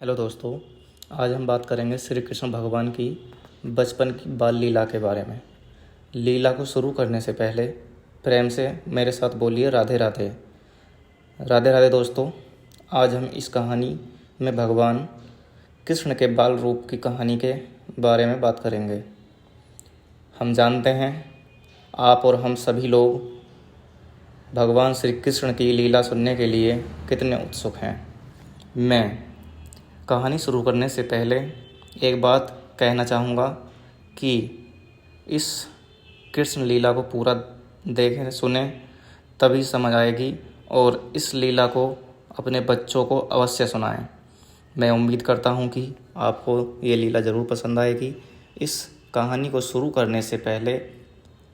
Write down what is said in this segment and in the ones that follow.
Hello दोस्तों। आज हम बात करेंगे श्री कृष्ण भगवान की बचपन की बाल लीला के बारे में। लीला को शुरू करने से पहले प्रेम से मेरे साथ बोलिए राधे राधे। राधे राधे दोस्तों। आज हम इस कहानी में भगवान कृष्ण के बाल रूप की कहानी के बारे में बात करेंगे। हम जानते हैं आप और हम सभी लोग भगवान श्री कृष्ण की लीला सुनने के लिए कितने उत्सुक हैं। मैं कहानी शुरू करने से पहले एक बात कहना चाहूँगा कि इस कृष्ण लीला को पूरा देखें सुने तभी समझ आएगी और इस लीला को अपने बच्चों को अवश्य सुनाएं। मैं उम्मीद करता हूँ कि आपको ये लीला ज़रूर पसंद आएगी। इस कहानी को शुरू करने से पहले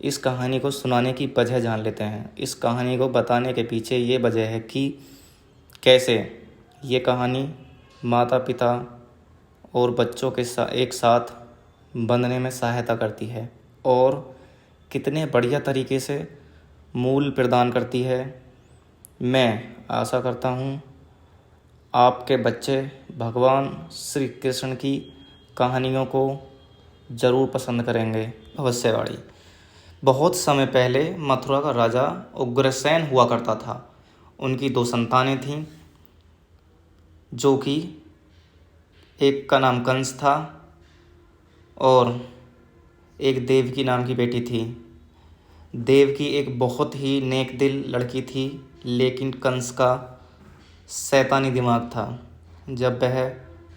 इस कहानी को सुनाने की वजह जान लेते हैं। इस कहानी को बताने के पीछे ये वजह है कि कैसे ये कहानी माता पिता और बच्चों के एक साथ बंधने में सहायता करती है और कितने बढ़िया तरीके से मूल प्रदान करती है। मैं आशा करता हूँ आपके बच्चे भगवान श्री कृष्ण की कहानियों को ज़रूर पसंद करेंगे। भविष्यवाणी। बहुत समय पहले मथुरा का राजा उग्रसेन हुआ करता था। उनकी 2 संतानें थीं, जो कि एक का नाम कंस था और एक देवकी नाम की बेटी थी। देवकी एक बहुत ही नेक दिल लड़की थी, लेकिन कंस का शैतानी दिमाग था। जब वह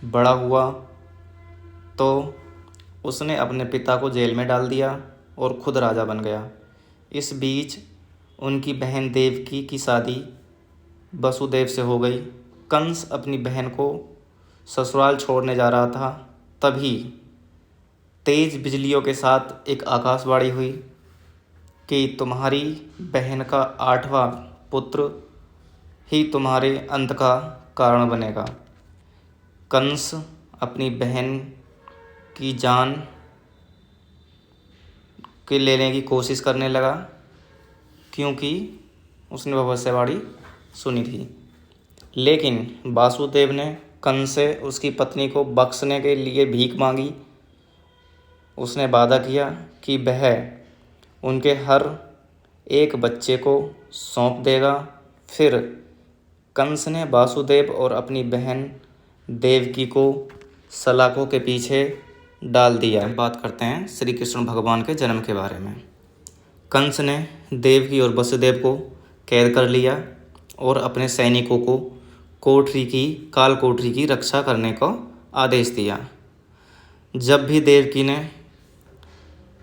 बड़ा हुआ तो उसने अपने पिता को जेल में डाल दिया और खुद राजा बन गया। इस बीच उनकी बहन देवकी की शादी वसुदेव से हो गई। कंस अपनी बहन को ससुराल छोड़ने जा रहा था, तभी तेज बिजलियों के साथ एक आकाशवाणी हुई कि तुम्हारी बहन का 8वां पुत्र ही तुम्हारे अंत का कारण बनेगा। कंस अपनी बहन की जान के लेने की कोशिश करने लगा, क्योंकि उसने भविष्यवाणी सुनी थी। लेकिन वासुदेव ने कंस से उसकी पत्नी को बख्शने के लिए भीख मांगी। उसने वादा किया कि वह उनके हर एक बच्चे को सौंप देगा। फिर कंस ने वासुदेव और अपनी बहन देवकी को सलाखों के पीछे डाल दिया। बात करते हैं श्री कृष्ण भगवान के जन्म के बारे में। कंस ने देवकी और वसुदेव को कैद कर लिया और अपने सैनिकों को काल कोठरी की रक्षा करने का आदेश दिया। जब भी देवकी ने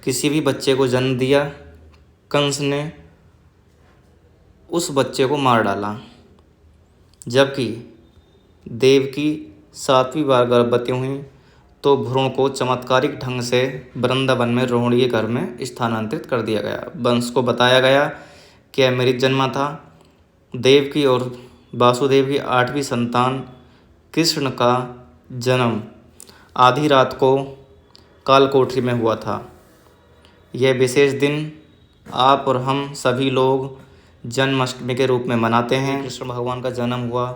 किसी भी बच्चे को जन्म दिया, कंस ने उस बच्चे को मार डाला। जबकि देवकी 7वीं बार गर्भवती हुई तो भ्रूण को चमत्कारिक ढंग से वृंदावन में रोहिणी के घर में स्थानांतरित कर दिया गया। वंश को बताया गया कि अमृत जन्मा था। देवकी और वासुदेव की 8वीं संतान कृष्ण का जन्म आधी रात को कालकोठरी में हुआ था। यह विशेष दिन आप और हम सभी लोग जन्माष्टमी के रूप में मनाते हैं। कृष्ण भगवान का जन्म हुआ।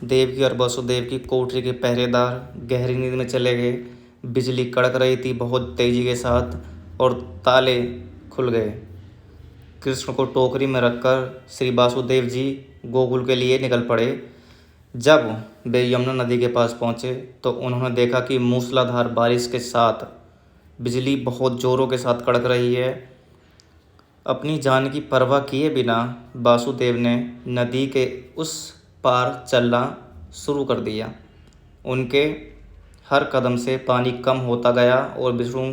देवकी और वसुदेव की कोठरी के पहरेदार गहरी नींद में चले गए। बिजली कड़क रही थी बहुत तेजी के साथ और ताले खुल गए। कृष्ण को टोकरी में रखकर श्री वासुदेव जी गोकुल के लिए निकल पड़े। जब वे यमुना नदी के पास पहुँचे तो उन्होंने देखा कि मूसलाधार बारिश के साथ बिजली बहुत ज़ोरों के साथ कड़क रही है। अपनी जान की परवाह किए बिना वासुदेव ने नदी के उस पार चलना शुरू कर दिया। उनके हर कदम से पानी कम होता गया और विष्णु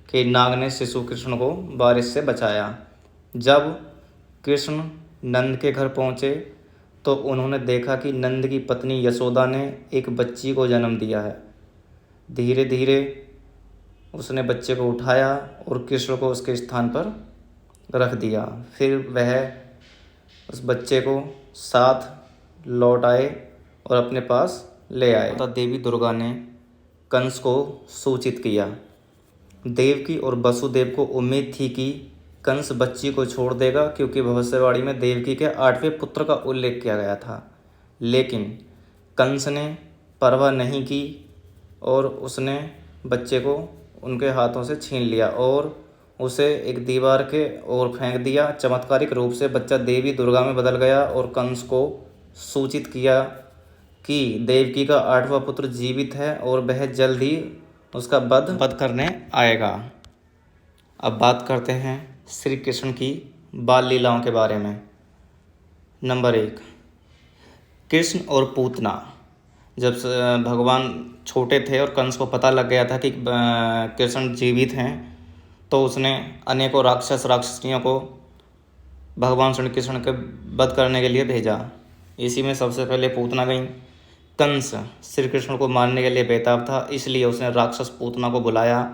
के नाग ने शिशु कृष्ण को बारिश से बचाया। जब कृष्ण नंद के घर पहुँचे तो उन्होंने देखा कि नंद की पत्नी यशोदा ने एक बच्ची को जन्म दिया है। धीरे धीरे उसने बच्चे को उठाया और कृष्ण को उसके स्थान पर रख दिया। फिर वह उस बच्चे को साथ लौट आए और अपने पास ले आए। तब देवी दुर्गा ने कंस को सूचित किया। देवकी और वसुदेव को उम्मीद थी कि कंस बच्ची को छोड़ देगा, क्योंकि भविष्यवाणी में देवकी के 8वें पुत्र का उल्लेख किया गया था। लेकिन कंस ने परवाह नहीं की और उसने बच्चे को उनके हाथों से छीन लिया और उसे एक दीवार के ओर फेंक दिया। चमत्कारिक रूप से बच्चा देवी दुर्गा में बदल गया और कंस को सूचित किया कि देवकी का 8वां पुत्र जीवित है और वह जल्द ही उसका वध करने आएगा। अब बात करते हैं श्री कृष्ण की बाल लीलाओं के बारे में। नंबर 1, कृष्ण और पूतना। जब भगवान छोटे थे और कंस को पता लग गया था कि कृष्ण जीवित हैं, तो उसने अनेकों राक्षसियों को भगवान श्री कृष्ण के वध करने के लिए भेजा। इसी में सबसे पहले पूतना गई। कंस श्री कृष्ण को मारने के लिए बेताब था, इसलिए उसने राक्षस पूतना को बुलाया।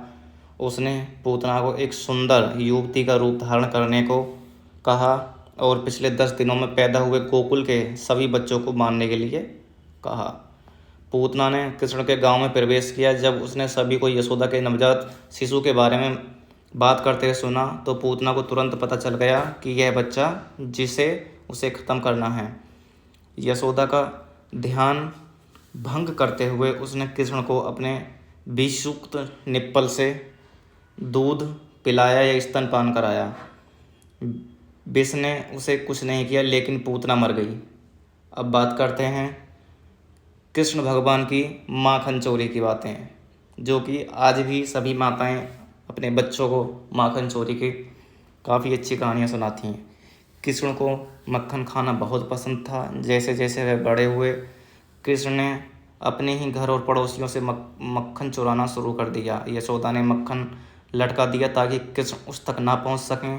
उसने पूतना को एक सुंदर युवती का रूप धारण करने को कहा और पिछले 10 दिनों में पैदा हुए गोकुल के सभी बच्चों को मारने के लिए कहा। पूतना ने कृष्ण के गांव में प्रवेश किया। जब उसने सभी को यशोदा के नवजात शिशु के बारे में बात करते हुए सुना, तो पूतना को तुरंत पता चल गया कि यह बच्चा जिसे उसे ख़त्म करना है। यशोदा का ध्यान भंग करते हुए उसने कृष्ण को अपने विषयुक्त निप्पल से दूध पिलाया या स्तनपान कराया। विष ने उसे कुछ नहीं किया, लेकिन पूतना मर गई। अब बात करते हैं कृष्ण भगवान की माखन चोरी की बातें, जो कि आज भी सभी माताएं अपने बच्चों को माखन चोरी की काफ़ी अच्छी कहानियाँ सुनाती हैं। कृष्ण को मक्खन खाना बहुत पसंद था। जैसे जैसे वह बड़े हुए, कृष्ण ने अपने ही घर और पड़ोसियों से मक्खन चुराना शुरू कर दिया। यशोदा ने मक्खन लटका दिया ताकि कृष्ण उस तक ना पहुंच सकें।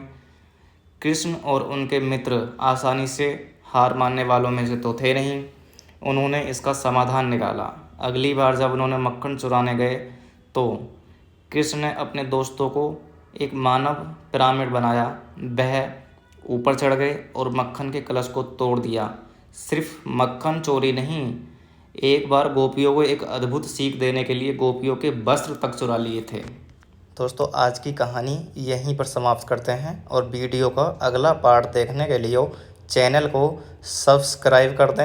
कृष्ण और उनके मित्र आसानी से हार मानने वालों में से तो थे नहीं। उन्होंने इसका समाधान निकाला। अगली बार जब उन्होंने मक्खन चुराने गए, तो कृष्ण ने अपने दोस्तों को एक मानव पिरामिड बनाया। वह ऊपर चढ़ गए और मक्खन के कलश को तोड़ दिया। सिर्फ मक्खन चोरी नहीं, एक बार गोपियों को एक अद्भुत सीख देने के लिए गोपियों के वस्त्र तक चुरा लिए थे। दोस्तों, आज की कहानी यहीं पर समाप्त करते हैं और वीडियो का अगला पार्ट देखने के लिए चैनल को सब्सक्राइब कर दें।